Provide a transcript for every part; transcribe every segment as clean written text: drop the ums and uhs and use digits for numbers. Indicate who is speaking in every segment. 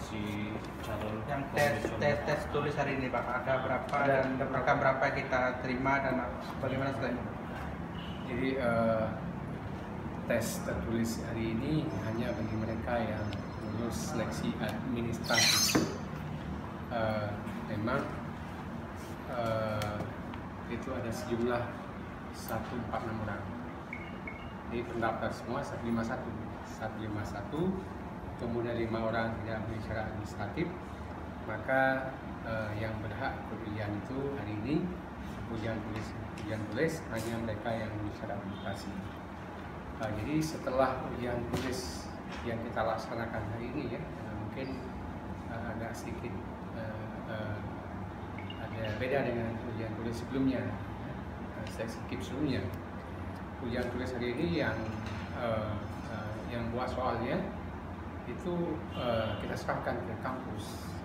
Speaker 1: seleksi calon
Speaker 2: Yang
Speaker 1: komisioner.
Speaker 2: tes tulis hari ini Pak, ada berapa dan mereka berapa kita terima dan bagaimana selanjutnya?
Speaker 3: Jadi tes tertulis hari ini hanya bagi mereka yang lulus seleksi administrasi. Memang itu ada sejumlah 146 orang. Jadi pendaftar semua 151, kemudian 5 orang tidak memenuhi syarat administratif. Maka yang berhak ujian itu hari ini ujian tulis hanya mereka yang memenuhi syarat administrasi. Jadi setelah ujian tulis yang kita laksanakan hari ini ya, mungkin agak sedikit ada beda dengan ujian tulis sebelumnya, seleksi KIP sebelumnya. Ujian tulis hari ini yang buat soalnya itu kita serahkan ke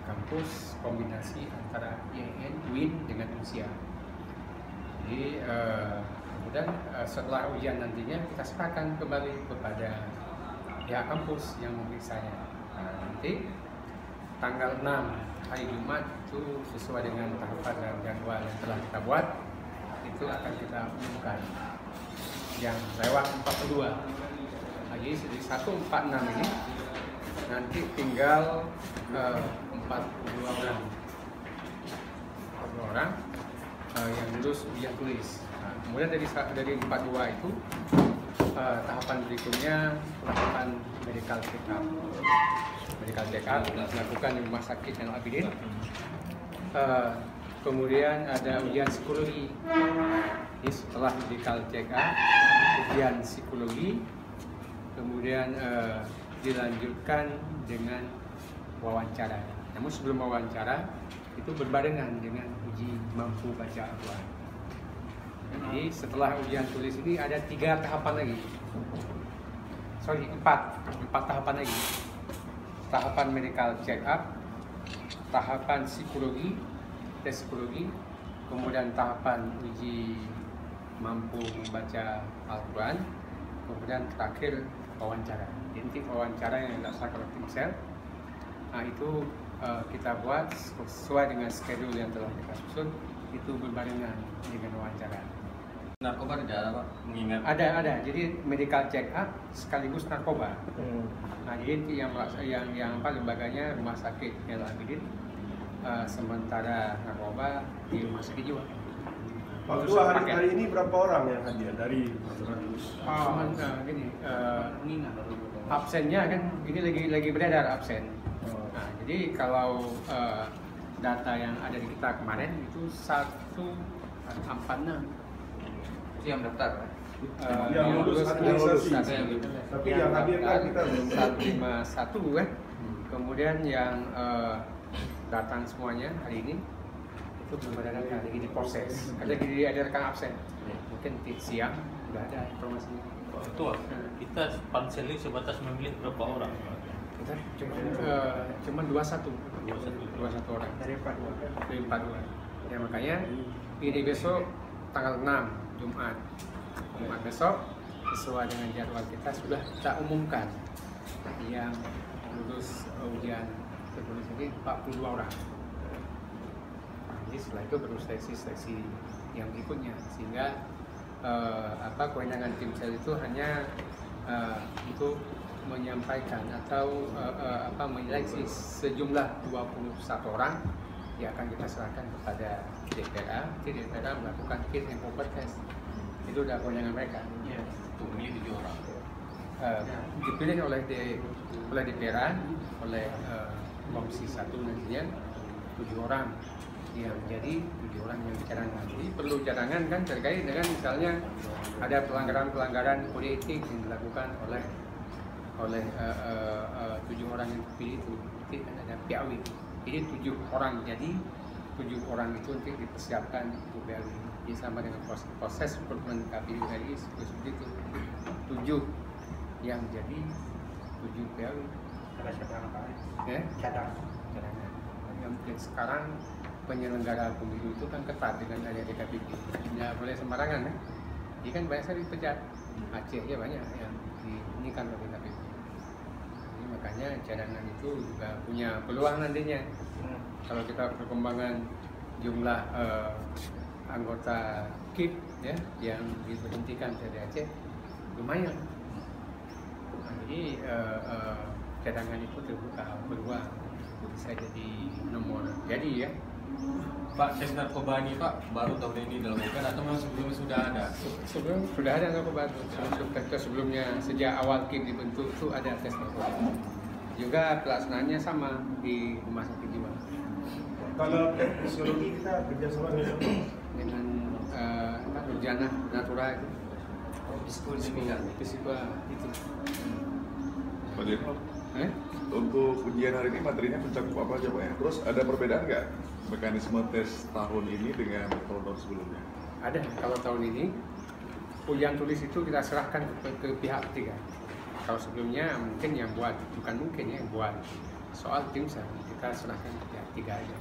Speaker 3: kampus kombinasi antara IAIN, UIN dengan usia. Jadi kemudian setelah ujian nantinya kita serahkan kembali kepada pihak kampus yang memeriksanya. Nanti tanggal 6 hari Jumat itu sesuai dengan tahapan dan jadwal yang telah kita buat, itu akan kita umumkan yang lewat 42. Lagi di 146 ini nanti tinggal 42 orang yang lulus ujian tulis. Kemudian dari 42 itu tahapan berikutnya tahapan medical check-up. Medical check-up dilakukan di Rumah Sakit Zainal Abidin. Kemudian ada ujian psikologi. Jadi setelah medical check-up, ujian psikologi, kemudian dilanjutkan dengan wawancara. Namun sebelum wawancara itu berbarengan dengan uji mampu baca Al-Quran. Jadi setelah ujian tulis ini ada 3 tahapan lagi. 4 tahapan lagi. Tahapan medical check-up, tahapan psikologi, tes psikologi, kemudian tahapan uji mampu membaca Al-Quran, kemudian terakhir wawancara. Inti wawancara yang dilaksanakan oleh tim sel, itu kita buat sesuai dengan schedule yang telah kita susun, itu berbarengan dengan wawancara.
Speaker 1: Narkoba tidak ada Pak, mengingat
Speaker 3: Ada. Jadi medical check up sekaligus narkoba. Nah, jadi yang lembaganya Rumah Sakit Zainal Abidin, sementara narkoba di Rumah Sakit Jiwa.
Speaker 4: Waktu hari ini berapa orang yang hadir dari 100?
Speaker 3: Gini, absennya kan ini lagi beredar absen. Nah, jadi kalau data yang ada di kita kemarin itu 146
Speaker 2: Itu yang daftar.
Speaker 4: Yang lulus administrasi. Tapi yang hadir kan kita belum
Speaker 3: 151 kan. Kemudian yang datang semuanya hari ini itu belum ada data, lagi diproses. Ada diedarkan absen. Mungkin siang sudah ada informasinya.
Speaker 1: Ketua, kita pansel ini sebatas memilih berapa orang?
Speaker 3: Kita cuma 21 orang
Speaker 2: Dari 42.
Speaker 3: Ya makanya ini besok tanggal 6 Jumat besok sesuai dengan jadwal kita sudah kita umumkan yang lulus ujian tertulis ini 42 orang. Jadi setelah itu baru seleksi yang berikutnya, sehingga kewenangan tim sel itu hanya untuk menyampaikan atau menyeleksi sejumlah 21 orang yang akan kita serahkan kepada DPRA. DPRA melakukan fit and proper test. Itu udah kewenangan mereka.
Speaker 1: Ya, itu milih 7 orang.
Speaker 3: Dipilih oleh DPRA, oleh Komisi 1 nantinya 7 orang yang jadi 7 orang yang dicadangan. Jadi perlu cadangan kan terkait dengan misalnya ada pelanggaran kode etik yang dilakukan oleh 7 orang yang terpilih itu. Nanti ada PAW. Jadi 7 orang, jadi 7 orang itu nanti dipersiapkan untuk PAW. Jadi sama dengan proses rekrutmen KPU RI seperti itu. 7 yang jadi 7 PAW.
Speaker 2: Ada cadangan Pak.
Speaker 3: Ya?
Speaker 2: Cadangan.
Speaker 3: Yang sekarang penyelenggara pemilu itu kan ketat dengan adanya DKPP. Tidak boleh sembarangan kan? Jadi kan banyak sekali dipecat. Aceh ya banyak yang ini kan oleh DKPP. Jadi makanya cadangan itu juga punya peluang nantinya. Kalau kita perkembangan jumlah anggota KIP ya yang diberhentikan dari Aceh lumayan. Nah, jadi cadangan itu terbuka peluang bisa jadi nomor jadi ya.
Speaker 5: Pak, tes narkoba ini Pak baru tahun ini dilakukan atau memang sebelumnya sudah ada?
Speaker 3: Sebelum sudah ada narkoba sebelumnya sejak awal KIP dibentuk itu ada tes narkoba. Juga pelaksanaannya sama di rumah sakit jiwa.
Speaker 4: Kalau psikologi kita kerjasama
Speaker 3: dengan Nurjana Natura itu. Psikologi itu.
Speaker 6: Pak Jen, untuk ujian hari ini materinya mencakup apa aja Pak ya? Terus ada perbedaan nggak mekanisme tes tahun ini dengan tahun-tahun sebelumnya?
Speaker 3: Ada. Kalau tahun ini ujian tulis itu kita serahkan ke pihak ketiga. Kalau sebelumnya mungkin yang buat, bukan mungkin ya, yang buat soal tim kita serahkan ke pihak ketiga aja.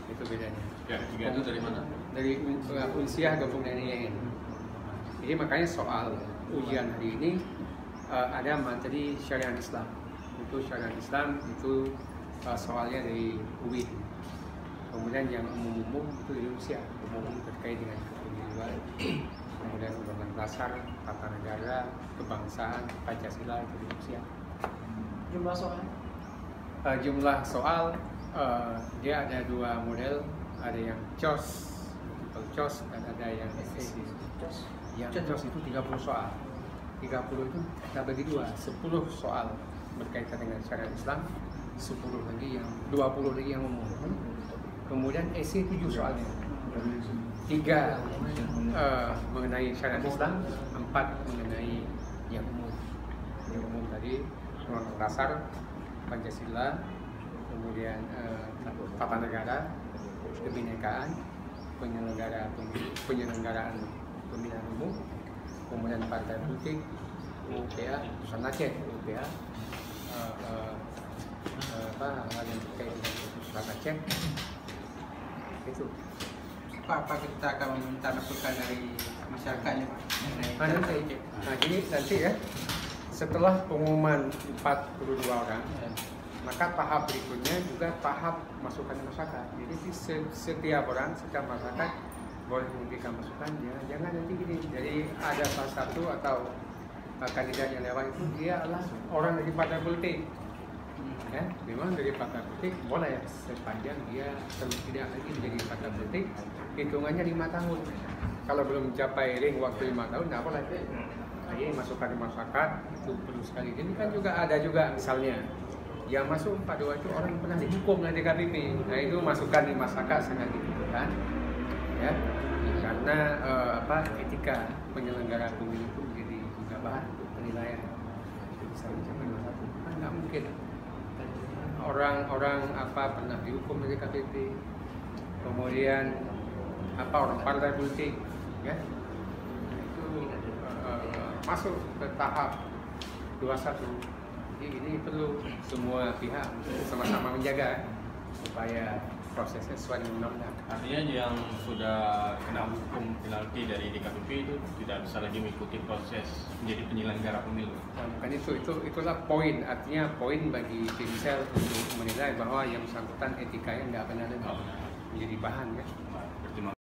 Speaker 3: Itu bedanya.
Speaker 5: Ya, tiga itu dari mana?
Speaker 3: Dari Unsiah gabung dengan IAIN. Jadi makanya soal ujian hari ini ada materi syariat Islam. Itu syariat Islam itu soalnya dari UI. Kemudian yang umum-umum itu dari Unsiah, umum terkait dengan kepemilikan. Kemudian undang-undang dasar, tata negara, kebangsaan, Pancasila itu dari Unsiah.
Speaker 7: Jumlah soal?
Speaker 3: Jumlah soal dia ada dua model, ada yang COS, dan ada yang SC. Yang COS itu 30 soal. 30 itu kita bagi dua, 10 soal berkaitan dengan syariat Islam, 10 lagi yang 20 lagi yang umum. Kemudian SC 7 soalnya. 3 mengenai syariat Islam, 4 mengenai yang umum. Yang umum tadi undang-undang dasar, Pancasila, kemudian tata negara, kebinekaan, penyelenggaraan pemilihan umum, kemudian partai politik, UPA, Putusan Aceh, UPA, hal yang terkait dengan Putusan Aceh, itu.
Speaker 2: Apa kita akan meminta masukan dari masyarakatnya Pak?
Speaker 3: Nah, jadi nanti ya, setelah pengumuman 42 orang, maka tahap berikutnya juga tahap masukan masyarakat. Jadi setiap orang, setiap masyarakat boleh memberikan masukan. Jangan nanti gini. Jadi ada salah satu atau kandidat yang lewat itu dia adalah orang dari partai politik. Ya, memang dari partai politik boleh sepanjang dia tidak lagi menjadi partai politik, hitungannya 5 tahun. Kalau belum mencapai ring waktu 5 tahun, nggak boleh. Jadi masukan di masyarakat itu perlu sekali. Ini kan juga ada juga misalnya yang masuk 42 itu orang yang pernah dihukum oleh DKPP. Nah itu masukan di masyarakat sangat dibutuhkan, ya, karena etika penyelenggara pemilu itu menjadi juga bahan untuk penilaian. Bisa mencapai 21 kan nggak mungkin orang-orang pernah dihukum oleh DKPP, kemudian orang partai politik, ya, itu masuk ke tahap 21. Jadi ini perlu semua pihak sama-sama menjaga supaya prosesnya sesuai dengan undang-undang.
Speaker 5: Artinya yang sudah kena hukum penalti dari DKPP itu tidak bisa lagi mengikuti proses menjadi penyelenggara pemilu.
Speaker 3: Nah, bukan itulah poin. Artinya poin bagi tim sel untuk menilai bahwa yang bersangkutan etikanya nggak benar lagi menjadi bahan, ya.